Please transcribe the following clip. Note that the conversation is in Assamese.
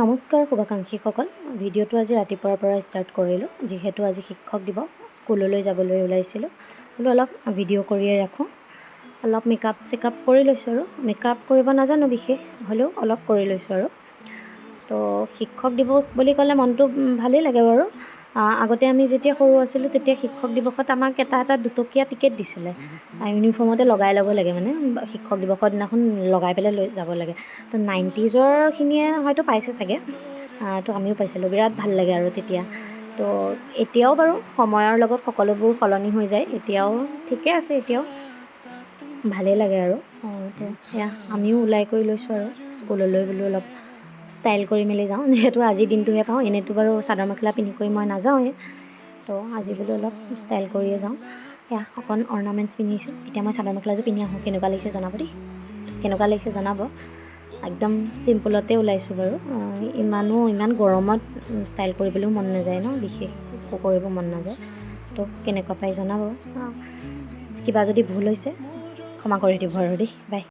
নমস্কাৰ শুভাকাংক্ষীসকল, ভিডিঅ'টো আজি ৰাতিপুৱাৰ পৰা ষ্টাৰ্ট কৰিলোঁ। যিহেতু আজি শিক্ষক দিৱস, স্কুললৈ যাবলৈ ওলাইছিলোঁ, বোলো অলপ ভিডিঅ' কৰিয়ে ৰাখোঁ। অলপ মেকআপ চেকআপ কৰি লৈছোঁ আৰু মেকআপ কৰিব নাজানো বিশেষ, হ'লেও অলপ কৰি লৈছোঁ আৰু। তো শিক্ষক দিৱস বুলি ক'লে মনটো ভালেই লাগে বাৰু। আগতে আমি যেতিয়া সৰু আছিলোঁ তেতিয়া শিক্ষক দিৱসত আমাক এটা দুটকীয়া টিকেট দিছিলে। ইউনিফৰ্মতে লগাই ল'ব লাগে, মানে শিক্ষক দিৱসৰ দিনাখন লগাই পেলাই লৈ যাব লাগে। তো 90sৰখিনিয়ে হয়তো পাইছে চাগে, তো আমিও পাইছিলোঁ। বিৰাট ভাল লাগে আৰু তেতিয়া। তো এতিয়াও বাৰু সময়ৰ লগত সকলোবোৰ সলনি হৈ যায়, এতিয়াও ঠিকে আছে, এতিয়াও ভালেই লাগে আৰু। তো এয়া আমিও ওলাই কৰি লৈছোঁ আৰু স্কুললৈ বোলো অলপ ষ্টাইল কৰি মেলি যাওঁ, যিহেতু আজিৰ দিনটোহে পাওঁ। এনেইতো বাৰু চাদৰ মেখেলা পিন্ধি কৰি মই নাযাওঁৱেই, তো আজি বোলো অলপ ষ্টাইল কৰিয়ে যাওঁ। এয়া অকণ অৰ্ণামেণ্টছ পিন্ধিছোঁ। এতিয়া মই চাদৰ মেখেলাযোৰ পিন্ধি আহোঁ, কেনেকুৱা লাগিছে জনাব দেই, কেনেকুৱা লাগিছে জনাব। একদম চিম্পুলতে ওলাইছোঁ বাৰু। ইমান গৰমত ষ্টাইল কৰিবলৈও মন নাযায় ন, বিশেষ একো কৰিব মন নাযায়। তো কেনেকুৱা পাই জনাব। কিবা যদি ভুল হৈছে ক্ষমা কৰি দিব আৰু দেই। বাই।